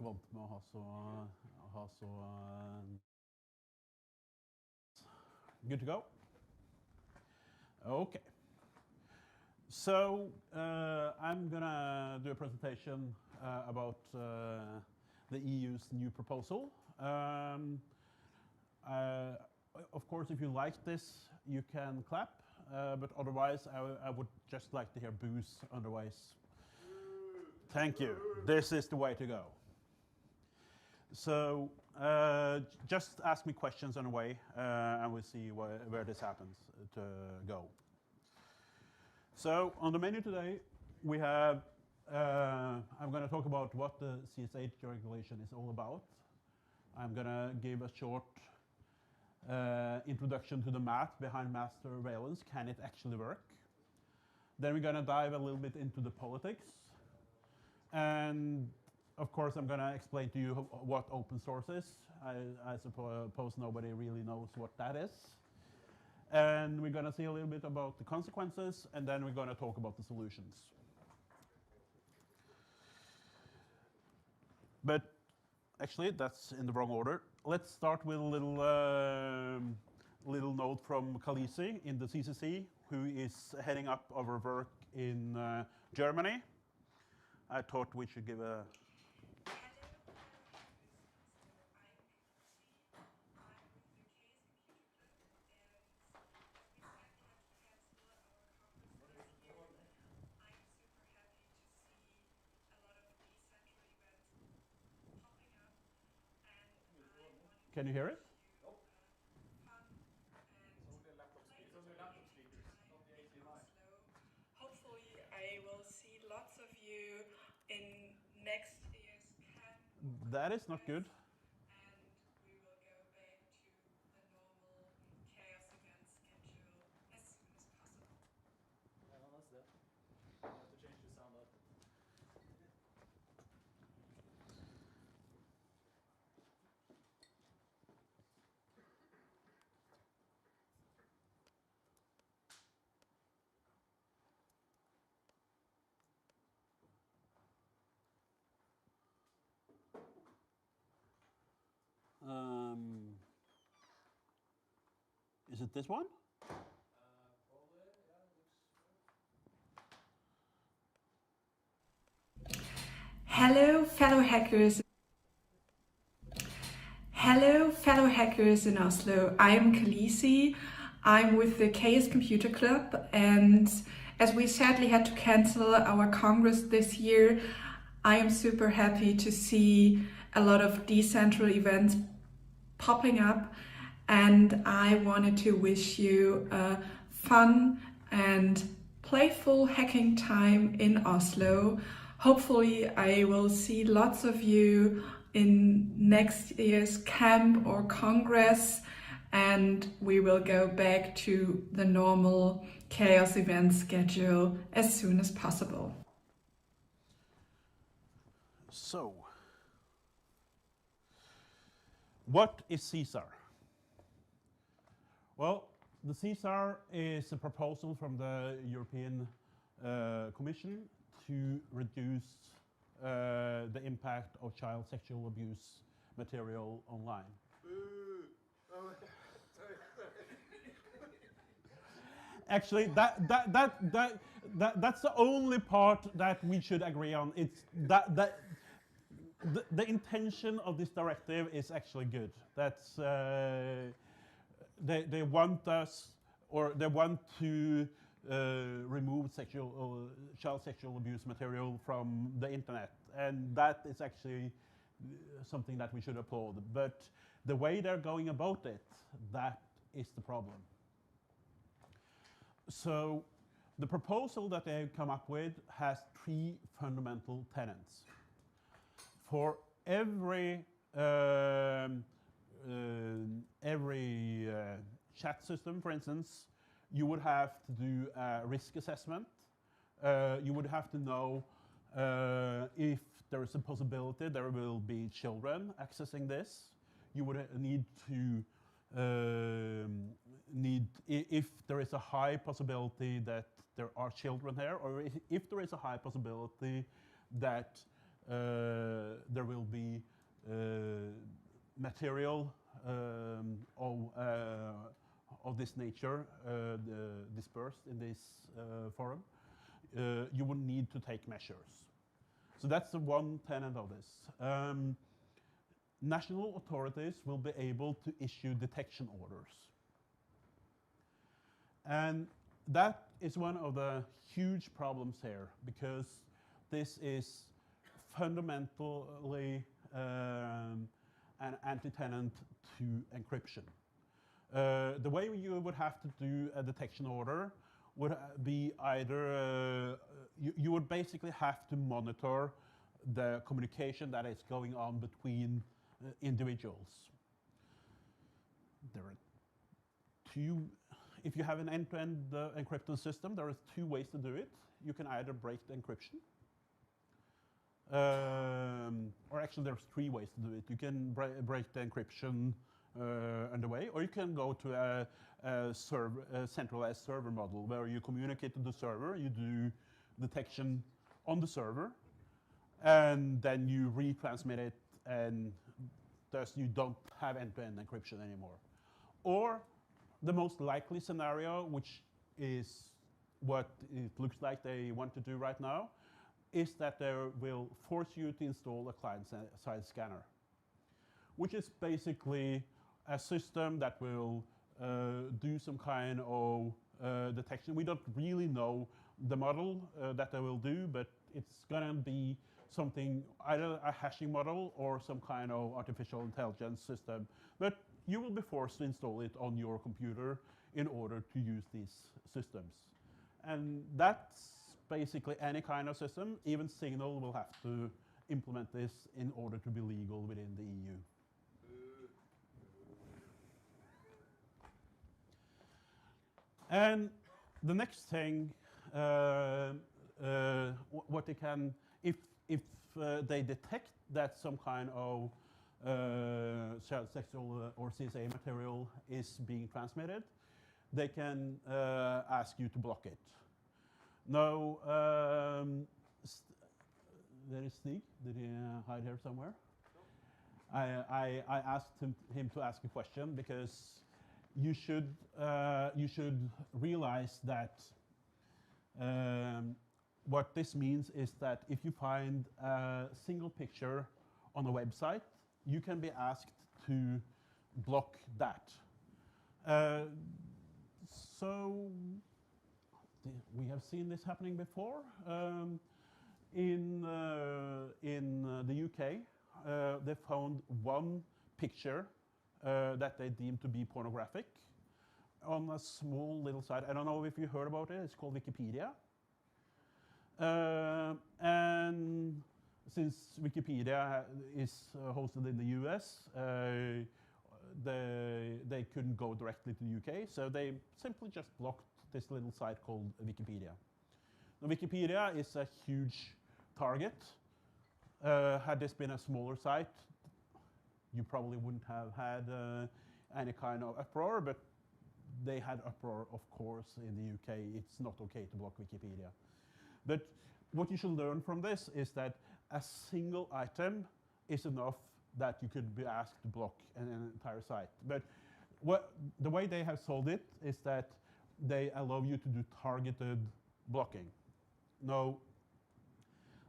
ikke vant med å ha så good to go? Okay. So I'm gonna do a presentation about the EU's new proposal. Of course, if you like this, you can clap, but otherwise I would just like to hear boos otherwise. Thank you. This is the way to go. So just ask me questions on the way, and we'll see where this happens to go. So on the menu today, we have, I'm going to talk about what the CSAR-regulation is all about. I'm going to give a short introduction to the math behind mass surveillance. Can it actually work? Then we're going to dive a little bit into the politics. And of course, I'm going to explain to you what open source is. I suppose nobody really knows what that is. And we're going to see a little bit about the consequences, and then we're going to talk about the solutions. But actually, that's in the wrong order. Let's start with a little note from Khaleesi in the CCC, who is heading up our work in Germany. I thought we should give a Can you hear it? Nope. It's only laptop speakers. Not the HDMI. Hopefully, I will see lots of you in next year's camp. That is not good. And we will go back to the normal chaos event schedule as soon as possible. Yeah, well, that's that. I have to change the sound up. Is it this one? Probably, yeah, it looks. Hello, fellow hackers. Hello, fellow hackers in Oslo. I'm Khaleesi. I'm with the Chaos Computer Club, and as we sadly had to cancel our Congress this year, I am super happy to see a lot of decentral events popping up, and I wanted to wish you a fun and playful hacking time in Oslo. Hopefully I will see lots of you in next year's camp or congress, and we will go back to the normal chaos event schedule as soon as possible. So, what is CSAR? Well, the CSAR is a proposal from the European Commission to reduce the impact of child sexual abuse material online. Oh, sorry. Actually, that's the only part that we should agree on. It's that the intention of this directive is actually good. That's they want us, or they want to remove child sexual abuse material from the internet, and that is actually something that we should applaud. But the way they're going about it, that is the problem. So the proposal that they've come up with has three fundamental tenets. For every chat system, for instance, you would have to do a risk assessment. You would have to know if there is a possibility there will be children accessing this. You would need to if there is a high possibility that there are children here, or if there is a high possibility that there will be material of this nature dispersed in this forum. You would need to take measures. So that's the one tenet of this. National authorities will be able to issue detection orders. And that is one of the huge problems here, because this is fundamentally an anti-tenet to encryption. The way you would have to do a detection order would be either, you would basically have to monitor the communication that is going on between individuals. There are two, if you have an end-to-end encrypted system, there are two ways to do it. You can either break the encryption, or actually there's three ways to do it. You can break the encryption underway, or you can go to a centralized server model where you communicate to the server, you do detection on the server, and then you retransmit it, and thus you don't have end-to-end encryption anymore. Or the most likely scenario, which is what it looks like they want to do right now, is that they will force you to install a client-side scanner, which is basically a system that will do some kind of detection. We don't really know the model that they will do, but it's going to be something, either a hashing model or some kind of artificial intelligence system. But you will be forced to install it on your computer in order to use these systems. And that's basically any kind of system. Even Signal will have to implement this in order to be legal within the EU. And the next thing, what they can, if they detect that some kind of child sexual or CSA material is being transmitted, they can ask you to block it. Now, there is Stig. Did he hide here somewhere? I asked him to ask a question because you should realize that what this means is that if you find a single picture on a website, you can be asked to block that. So we have seen this happening before. In the UK, they found one picture that they deemed to be pornographic on a small little site. I don't know if you heard about it. It's called Wikipedia. And since Wikipedia is hosted in the US, they couldn't go directly to the UK, so they simply just blocked this little site called Wikipedia. Now, Wikipedia is a huge target. Had this been a smaller site, you probably wouldn't have had any kind of uproar, but they had uproar, of course, in the UK. It's not okay to block Wikipedia. But what you should learn from this is that a single item is enough that you could be asked to block an entire site. But the way they have solved it is that they allow you to do targeted blocking. Now,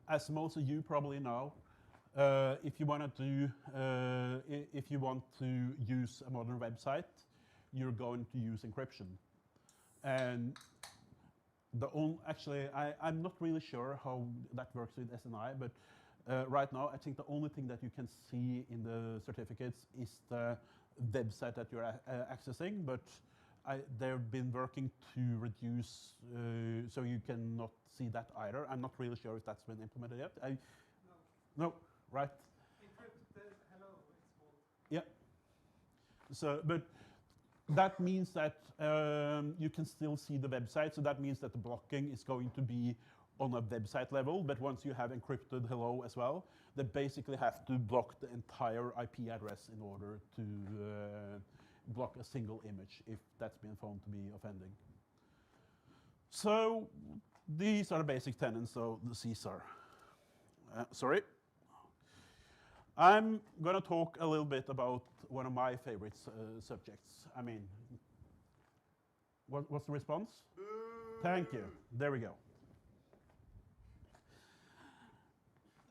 as most of you probably know, if you want to use a modern website, you're going to use encryption. And actually, I'm not really sure how that works with SNI, but right now, I think the only thing that you can see in the certificates is the website that you're accessing, but they've been working to reduce, so you cannot see that either. I'm not really sure if that's been implemented yet. No, right? Encrypted hello, it's called. Yeah. So, but that means that you can still see the website, so that means that the blocking is going to be on a website level, but once you have encrypted hello as well, they basically have to block the entire IP address in order to block a single image if that's been found to be offending. So these are the basic tenets of the CSAR. Sorry, I'm going to talk a little bit about one of my favorite subjects. I mean, what's the response? Thank you. There we go.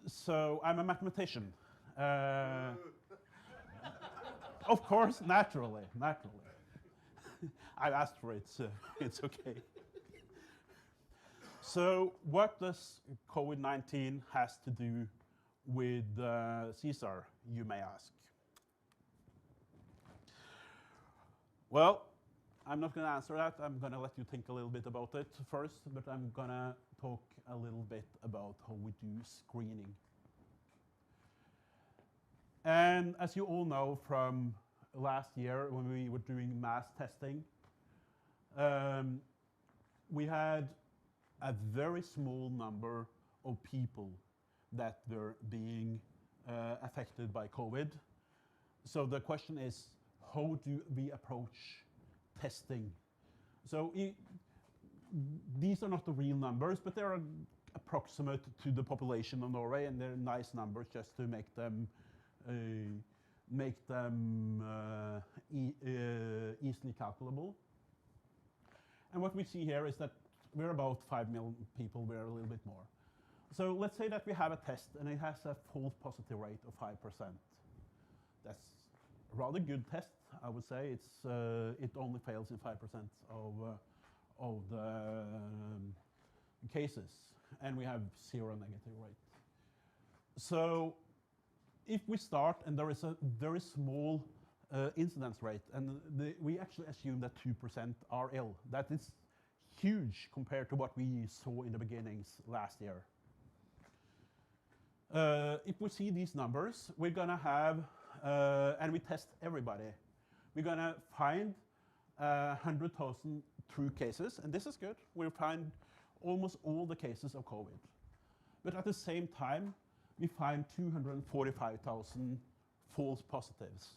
So I'm a mathematician. Of course, naturally. I asked for it, so it's okay. So what does COVID-19 has to do with CSAR, you may ask? Well, I'm not going to answer that. I'm going to let you think a little bit about it first, but I'm going to talk a little bit about how we do screening. And as you all know from last year when we were doing mass testing, we had a very small number of people that were being affected by COVID. So the question is, how do we approach testing? So these are not the real numbers, but they are approximate to the population of Norway, and they're nice numbers just to make them easily calculable. And what we see here is that we're about 5 million people, we're a little bit more. So let's say that we have a test and it has a false positive rate of 5%. That's a rather good test, I would say. It only fails in 5% of the cases, and we have 0 negative rate. So if we start and there is a very small incidence rate, and we actually assume that 2% are ill. That is huge compared to what we saw in the beginnings last year. If we see these numbers, we're going to have, and we test everybody, we're going to find 100,000 true cases, and this is good. We'll find almost all the cases of COVID. But at the same time, we find 245,000 false positives.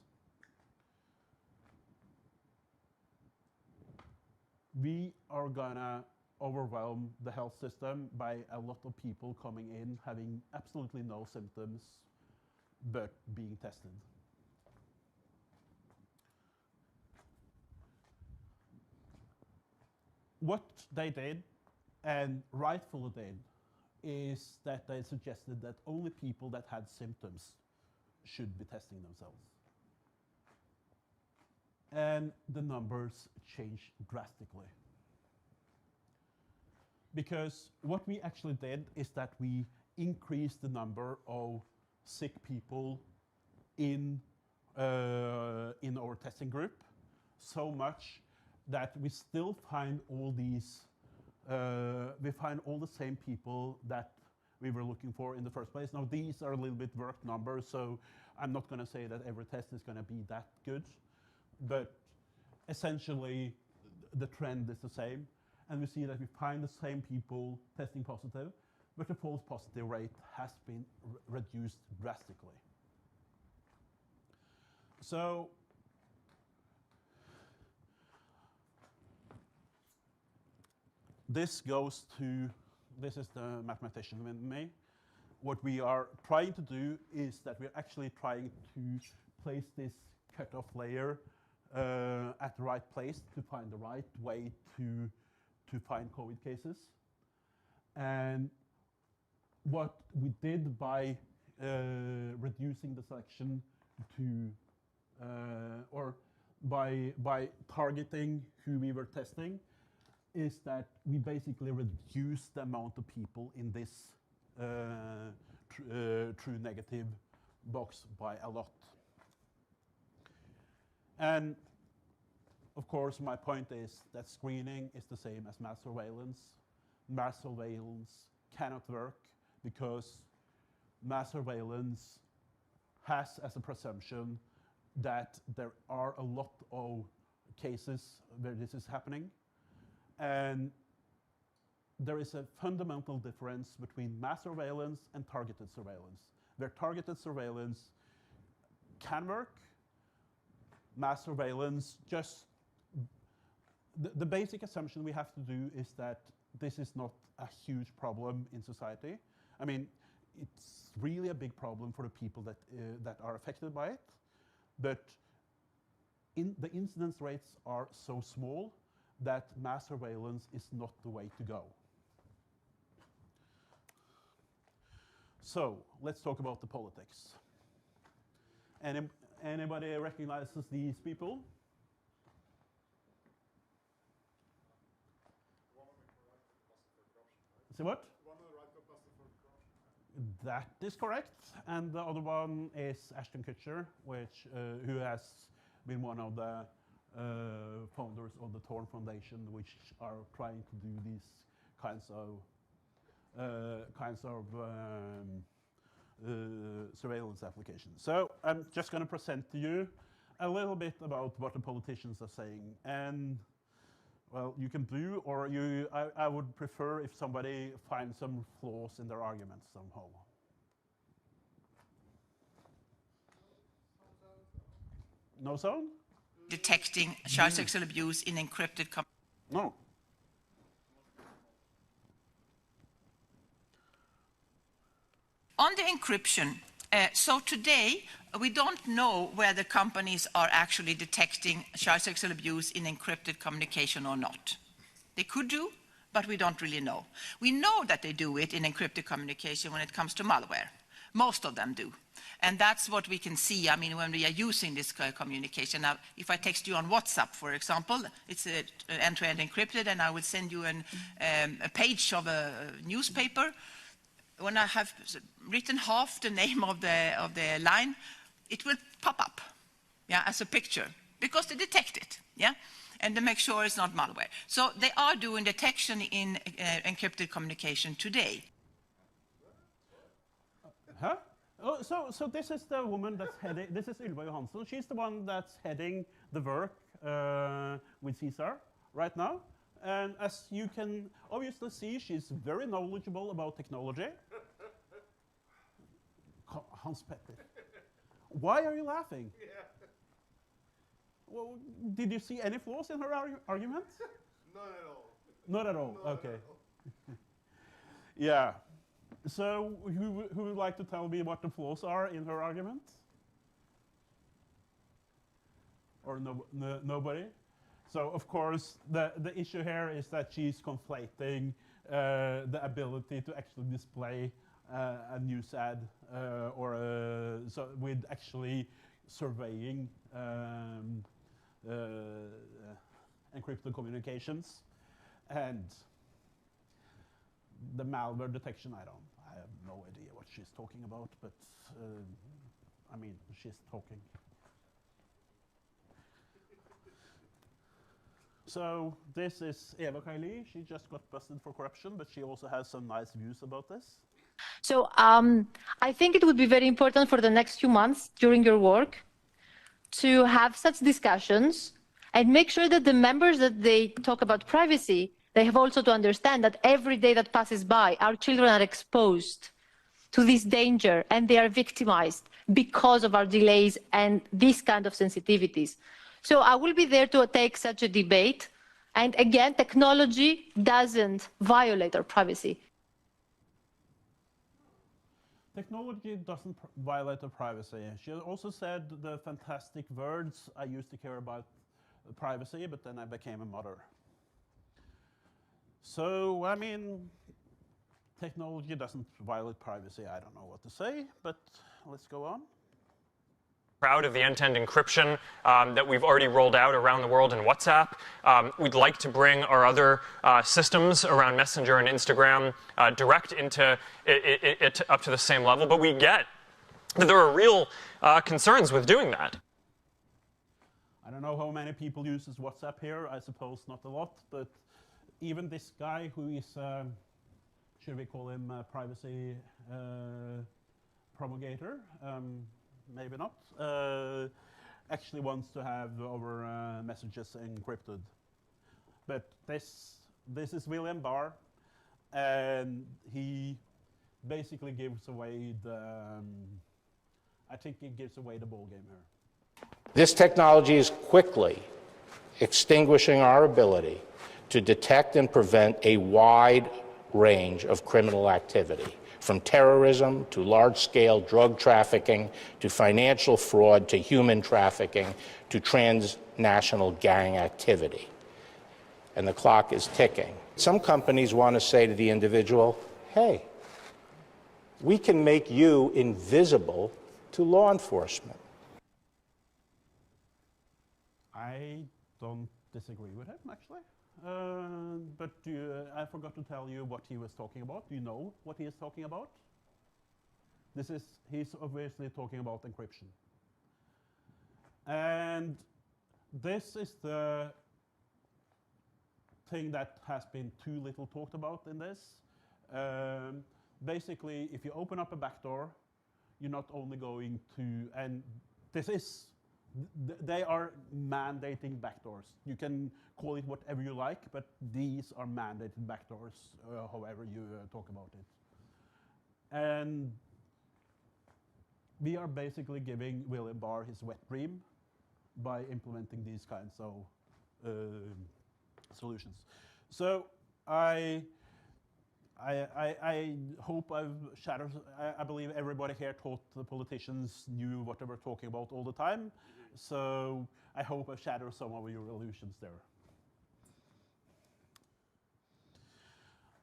We are gonna overwhelm the health system by a lot of people coming in having absolutely no symptoms but being tested. What they did, and rightfully did, is that they suggested that only people that had symptoms should be testing themselves. And the numbers changed drastically. Because what we actually did is that we increased the number of sick people in our testing group so much that we still find all these, we find all the same people that we were looking for in the first place. Now these are a little bit worked numbers, so I'm not going to say that every test is going to be that good, but essentially the trend is the same, and we see that we find the same people testing positive, but the false positive rate has been reduced drastically. So this goes to, this is the mathematician in me. What we are trying to do is that we're actually trying to place this cutoff layer at the right place to find the right way to find COVID cases. And what we did by reducing the selection to, or by targeting who we were testing, is that we basically reduced the amount of people in this true negative box by a lot. And of course, my point is that screening is the same as mass surveillance. Mass surveillance cannot work because mass surveillance has as a presumption that there are a lot of cases where this is happening. And there is a fundamental difference between mass surveillance and targeted surveillance. Where targeted surveillance can work, mass surveillance just, the basic assumption we have to do is that this is not a huge problem in society. I mean, it's really a big problem for the people that are affected by it, but the incidence rates are so small that mass surveillance is not the way to go. So let's talk about the politics. Anybody recognizes these people? Say what? That is correct, and the other one is Ashton Kutcher, who has been one of the founders of the Torn Foundation, which are trying to do these kinds of surveillance applications. So I'm just going to present to you a little bit about what the politicians are saying, and well, you can do, or I would prefer if somebody finds some flaws in their arguments somehow. No sound? Detecting child sexual abuse in encrypted No. On the encryption, so today we don't know whether companies are actually detecting child sexual abuse in encrypted communication or not. They could do, but we don't really know. We know that they do it in encrypted communication when it comes to malware. Most of them do. And that's what we can see, I mean, when we are using this communication. Now, if I text you on WhatsApp, for example, it's end-to-end encrypted, and I will send you a page of a newspaper. When I have written half the name of the line, it will pop up, yeah, as a picture, because they detect it, yeah, and they make sure it's not malware. So they are doing detection in encrypted communication today. Huh? Oh, so this is the woman that's heading. This is Ylva Johansson. She's the one that's heading the work with CSAR right now. And as you can obviously see, she's very knowledgeable about technology. Hans Petter, why are you laughing? Yeah. Well, did you see any flaws in her argument? Not at all. Not at all. Not Okay. at all. Yeah. So who would like to tell me what the flaws are in her argument? Or nobody? So of course the issue here is that she's conflating the ability to actually display a news ad so with actually surveying encrypted communications, and the malware detection. I have no idea what she's talking about, but I mean, she's talking. So this is Eva Kaili. She just got busted for corruption, but she also has some nice views about this. So I think it would be very important for the next few months during your work to have such discussions and make sure that the members that they talk about privacy, they have also to understand that every day that passes by, our children are exposed to this danger and they are victimized because of our delays and these kind of sensitivities. So I will be there to take such a debate. And again, technology doesn't violate our privacy. Technology doesn't violate our privacy. She also said the fantastic words, I used to care about privacy, but then I became a mother. So, I mean, technology doesn't violate privacy. I don't know what to say, but let's go on. Proud of the end-to-end encryption that we've already rolled out around the world in WhatsApp. We'd like to bring our other systems around Messenger and Instagram direct into it up to the same level, but we get that there are real concerns with doing that. I don't know how many people uses WhatsApp here. I suppose not a lot, but even this guy who is, should we call him a privacy promulgator? Maybe not, actually wants to have our messages encrypted. But this is William Barr, and he basically gives away the, I think he gives away the ball game here. This technology is quickly extinguishing our ability to detect and prevent a wide range of criminal activity, from terrorism to large-scale drug trafficking to financial fraud to human trafficking to transnational gang activity. And the clock is ticking. Some companies want to say to the individual, hey, we can make you invisible to law enforcement. I don't disagree with him, actually. But I forgot to tell you what he was talking about. Do you know what he is talking about? He's obviously talking about encryption. And this is the thing that has been too little talked about in this. Basically, if you open up a backdoor, you're not only going to, and this is, they are mandating backdoors. You can call it whatever you like, but these are mandated backdoors, however you talk about it. And we are basically giving William Barr his wet dream by implementing these kinds of solutions. So I hope I've shattered. I believe everybody here thought the politicians knew what they were talking about all the time. So I hope I've shattered some of your illusions there.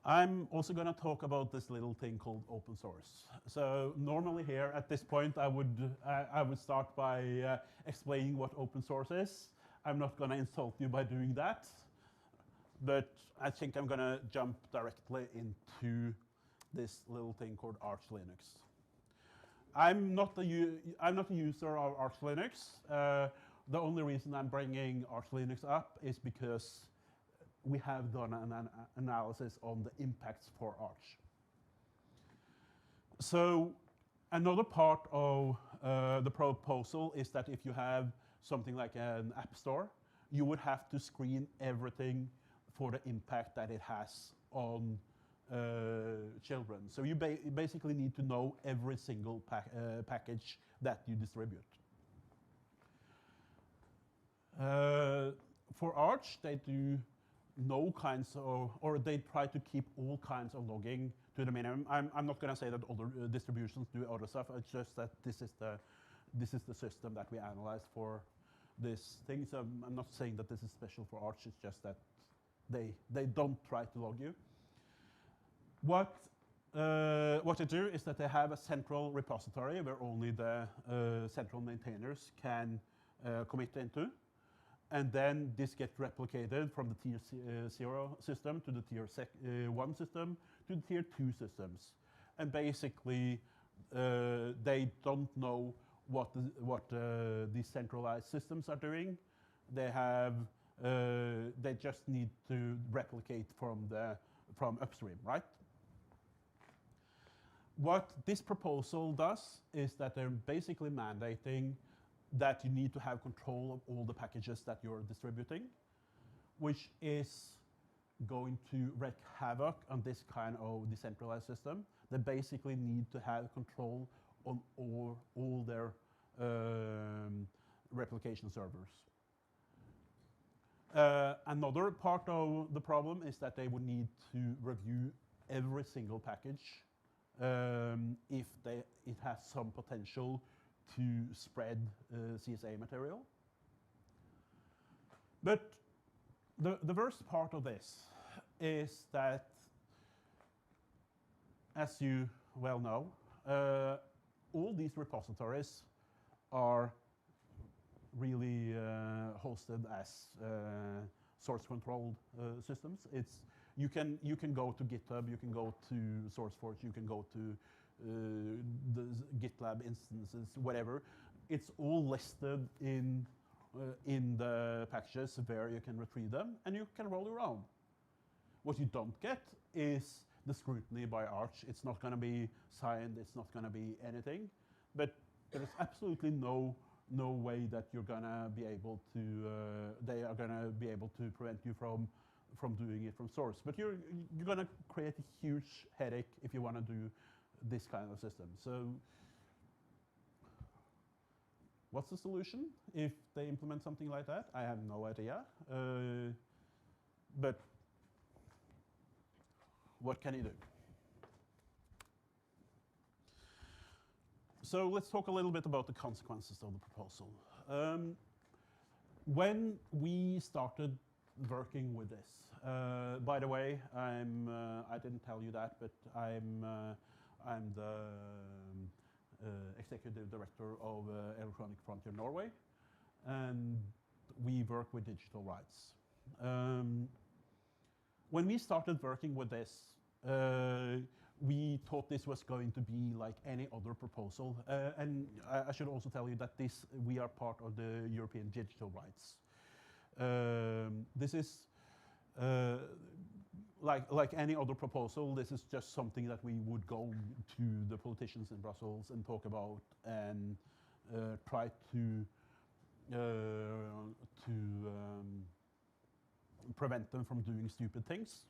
I'm also going to talk about this little thing called open source. So normally here at this point, I would start by explaining what open source is. I'm not going to insult you by doing that, but I think I'm going to jump directly into this little thing called Arch Linux. I'm not a user of Arch Linux. The only reason I'm bringing Arch Linux up is because we have done an analysis on the impacts for Arch. So another part of the proposal is that if you have something like an app store, you would have to screen everything for the impact that it has on children. So you basically need to know every single package that you distribute. For Arch, they do no kinds of, or they try to keep all kinds of logging to the minimum. I'm not going to say that other distributions do other stuff. It's just that this is the system that we analyzed for this thing. So I'm not saying that this is special for Arch. It's just that they don't try to log you. What they do is that they have a central repository where only the central maintainers can commit into. And then this gets replicated from the tier 0 system to the tier 1 system to the tier 2 systems. And basically, they don't know what these centralized systems are doing. They just need to replicate from upstream, right? What this proposal does is that they're basically mandating that you need to have control of all the packages that you're distributing, which is going to wreak havoc on this kind of decentralized system. They basically need to have control on all their replication servers. Another part of the problem is that they would need to review every single package if it has some potential to spread CSA material. But the worst part of this is that, as you well know, all these repositories are really hosted as source-controlled systems. You can go to GitHub, you can go to SourceForge, you can go to the GitLab instances, whatever. It's all listed in the packages where you can retrieve them, and you can roll around. What you don't get is the scrutiny by Arch. It's not going to be signed, it's not going to be anything, but there's absolutely no way that you're going to be able to, they are going to be able to prevent you from doing it from source. But you're going to create a huge headache if you want to do this kind of system. So what's the solution if they implement something like that? I have no idea. But what can he do? So let's talk a little bit about the consequences of the proposal. When we started working with this, by the way, I didn't tell you that, but I'm the executive director of Electronic Frontier Norway, and we work with digital rights. When we started working with this, we thought this was going to be like any other proposal. And I should also tell you that we are part of the European digital rights. This is like any other proposal. This is just something that we would go to the politicians in Brussels and talk about and try to prevent them from doing stupid things,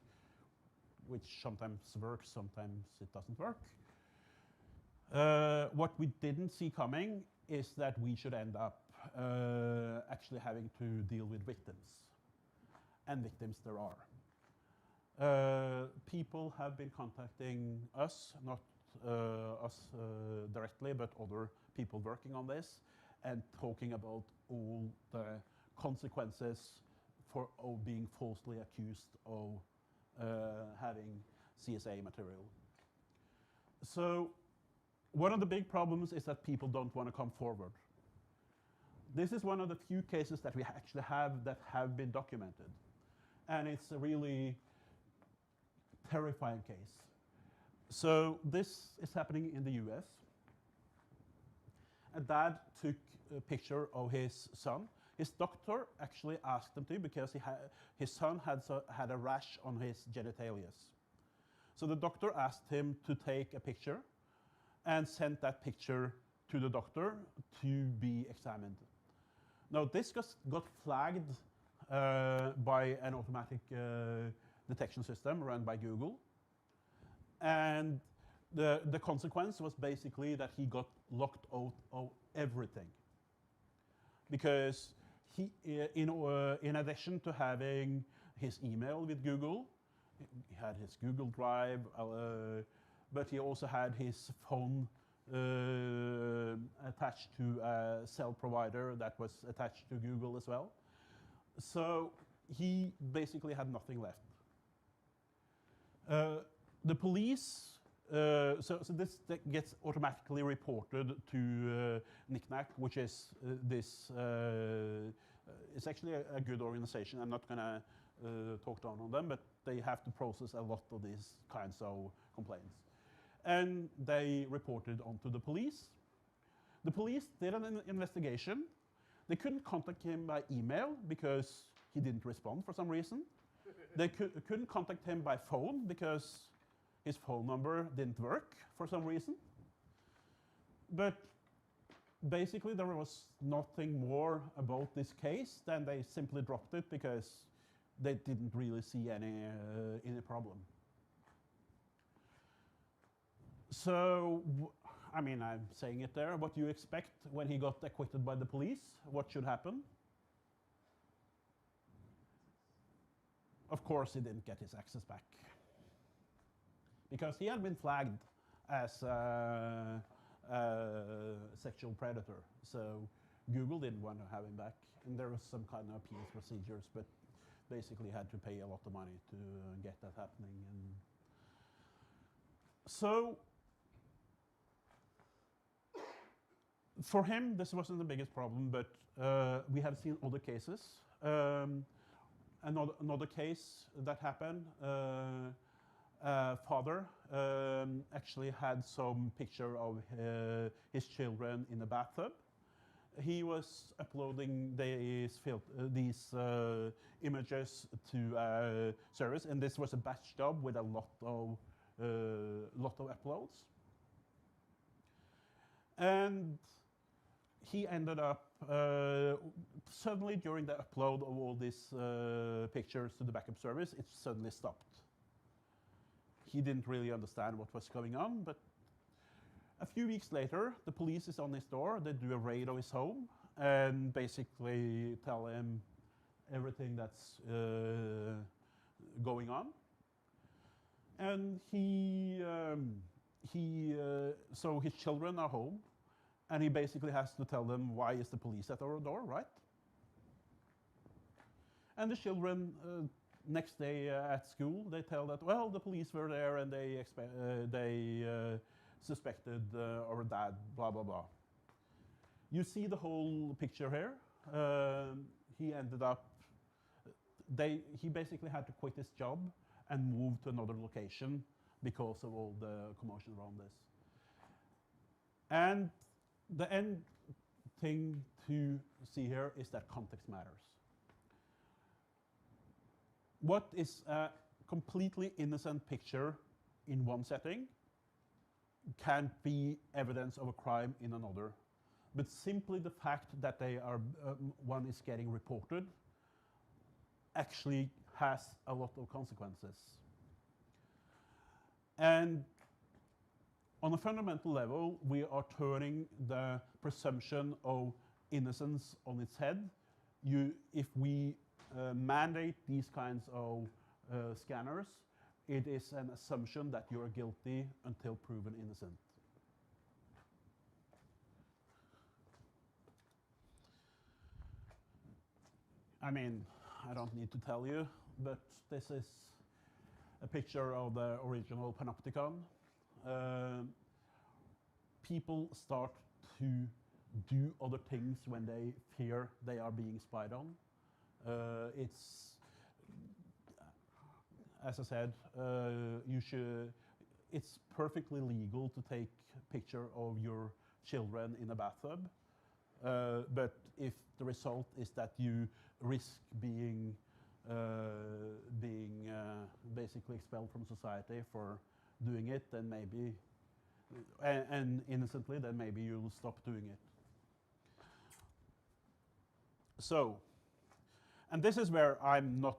which sometimes works, sometimes it doesn't work. What we didn't see coming is that we should end up actually having to deal with victims. And victims there are. People have been contacting us, not us directly, but other people working on this, and talking about all the consequences of being falsely accused of having CSA material. So one of the big problems is that people don't want to come forward. This is one of the few cases that we actually have that have been documented. And it's a really terrifying case. So this is happening in the US. A dad took a picture of his son. His doctor actually asked him to because his son had a rash on his genitalia. So the doctor asked him to take a picture and sent that picture to the doctor to be examined. Now this got flagged by an automatic detection system run by Google. And the consequence was basically that he got locked out of everything. Because he, in addition to having his email with Google, he had his Google Drive, but he also had his phone attached to a cell provider that was attached to Google as well. So he basically had nothing left. The police, so this gets automatically reported to NICNAC, which is it's actually a good organization. I'm not going to talk down on them, but they have to process a lot of these kinds of complaints. And they reported onto the police. The police did an investigation. They couldn't contact him by email because he didn't respond for some reason. They couldn't contact him by phone because his phone number didn't work for some reason. But basically there was nothing more about this case than they simply dropped it because they didn't really see any problem. So, I mean, I'm saying it there. What do you expect when he got acquitted by the police? What should happen? Of course, he didn't get his access back. Because he had been flagged as a sexual predator. So Google didn't want to have him back. And there was some kind of appeals procedures, but basically had to pay a lot of money to get that happening. And so for him, this wasn't the biggest problem, but we have seen other cases. Another case that happened, father actually had some picture of his children in a bathtub. He was uploading these images to a service, and this was a batch job with a lot of uploads. And he ended up suddenly during the upload of all these pictures to the backup service, it suddenly stopped. He didn't really understand what was going on, but a few weeks later, the police is on his door. They do a raid of his home and basically tell him everything that's going on. And so his children are home, and he basically has to tell them, why is the police at our door, right? And the children, next day at school, they tell that, well, the police were there and they suspected our dad, blah, blah, blah. You see the whole picture here. He ended up, he basically had to quit his job and move to another location because of all the commotion around this. And the end thing to see here is that context matters. What is a completely innocent picture in one setting can't be evidence of a crime in another. But simply the fact that they are, one is getting reported actually has a lot of consequences. And on a fundamental level, we are turning the presumption of innocence on its head. If we mandate these kinds of scanners, it is an assumption that you are guilty until proven innocent. I mean, I don't need to tell you, but this is a picture of the original Panopticon. People start to do other things when they fear they are being spied on. It's, as I said, it's perfectly legal to take a picture of your children in a bathtub. But if the result is that you risk being basically expelled from society for doing it, then maybe, and innocently, then maybe you'll stop doing it. So, and this is where I'm not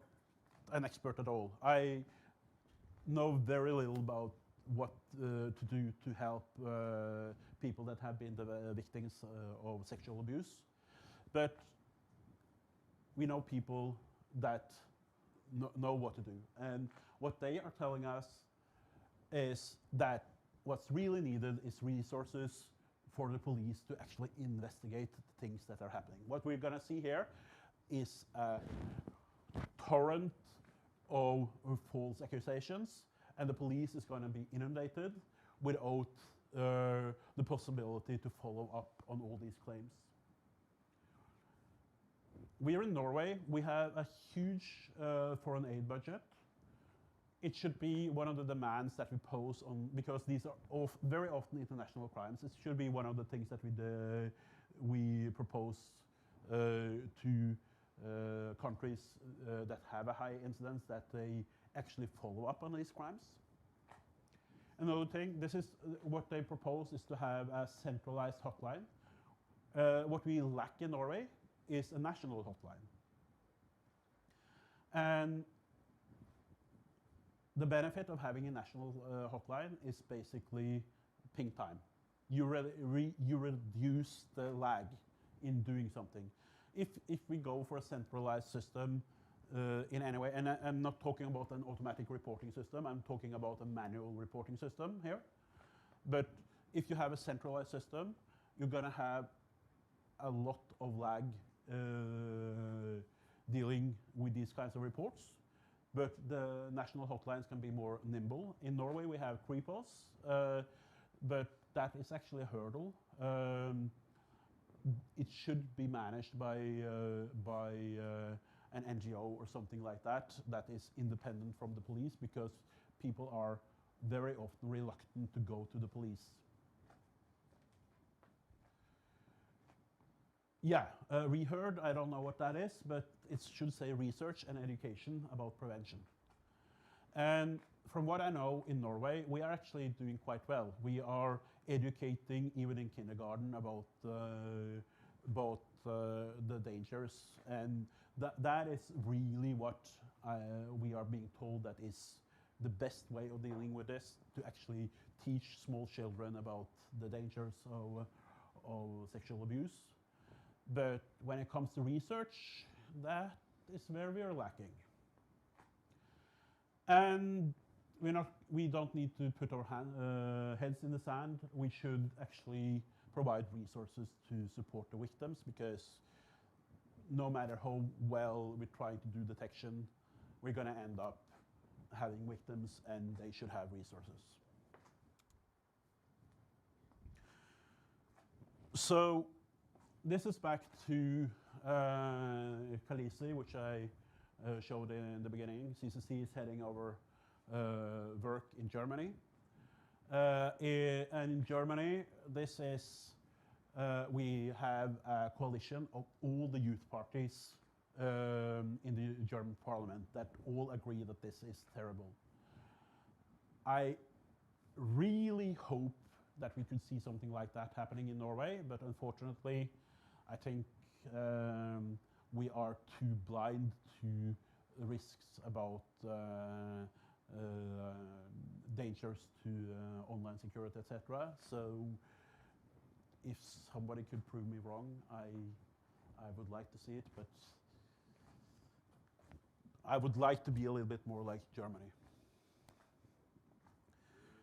an expert at all. I know very little about what to do to help people that have been the victims of sexual abuse. But we know people that know what to do. And what they are telling us is that what's really needed is resources for the police to actually investigate the things that are happening. What we're going to see here is a torrent of false accusations, and the police is going to be inundated without the possibility to follow up on all these claims. We are in Norway. We have a huge foreign aid budget. It should be one of the demands that we pose on, because these are very often international crimes. It should be one of the things that we propose to countries that have a high incidence, that they actually follow up on these crimes. Another thing, this is what they propose, is to have a centralized hotline. What we lack in Norway is a national hotline. And the benefit of having a national hotline is basically ping time. You reduce the lag in doing something. If we go for a centralized system in any way, and I'm not talking about an automatic reporting system, I'm talking about a manual reporting system here. But if you have a centralized system, you're going to have a lot of lag dealing with these kinds of reports. But the national hotlines can be more nimble. In Norway, we have Kripos, but that is actually a hurdle. It should be managed by an NGO or something like that is independent from the police, because people are very often reluctant to go to the police. Yeah, reheard, I don't know what that is, but it should say research and education about prevention. And from what I know in Norway, we are actually doing quite well. We are educating even in kindergarten about the dangers, and that is really what we are being told that is the best way of dealing with this, to actually teach small children about the dangers of sexual abuse. But when it comes to research, that is where we are lacking. And we don't need to put our heads in the sand. We should actually provide resources to support the victims, because no matter how well we try to do detection, we're going to end up having victims, and they should have resources. So this is back to Khaleesi, which I showed in the beginning. CCC is heading over work in Germany. And in Germany, this is, we have a coalition of all the youth parties in the German parliament that all agree that this is terrible. I really hope that we could see something like that happening in Norway, but unfortunately, I think we are too blind to risks about dangers to online security, etc. So if somebody could prove me wrong, I would like to see it, but I would like to be a little bit more like Germany.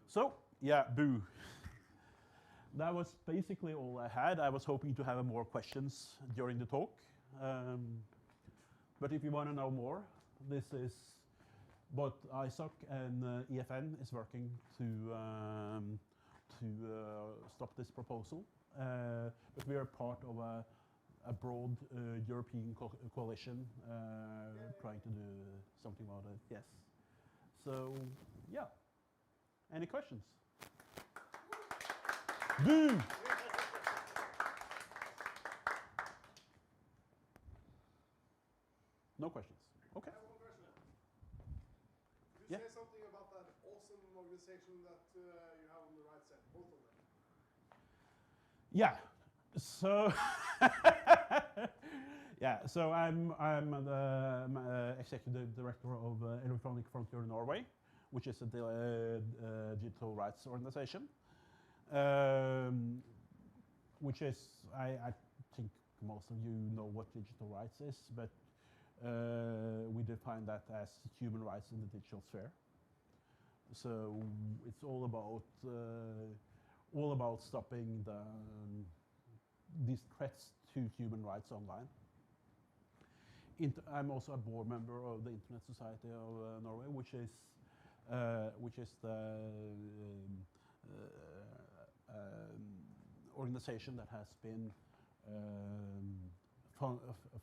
So, yeah, boo. That was basically all I had. I was hoping to have more questions during the talk. But if you want to know more, this is what ISOC and EFN is working to stop this proposal. But we are part of a broad European coalition trying to do something about it, yes. So, yeah. Any questions? Boo! No questions. Okay. I have one question. Could you Yeah. say something about that awesome organization that you have on the right side, both of them? Yeah. So, yeah. So I'm the executive director of Electronic Frontier Norway, which is a digital rights organization. Which is, I think most of you know what digital rights is, but we define that as human rights in the digital sphere. So it's all about stopping these threats to human rights online. I'm also a board member of the Internet Society of Norway, which is the organization that has been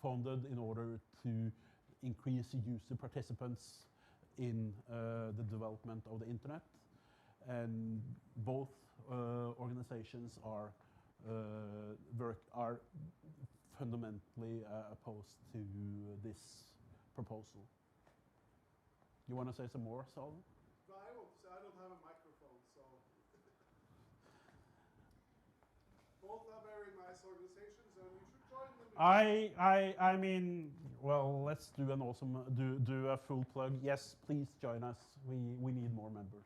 founded in order to increase user participants in the development of the internet. And both organizations are fundamentally opposed to this proposal. You want to say some more, Sal? No, I won't. So I don't have a microphone, so. Both are very nice organizations, and you should join them. I mean, well, let's do an awesome, do a full plug. Yes, please join us. We need more members.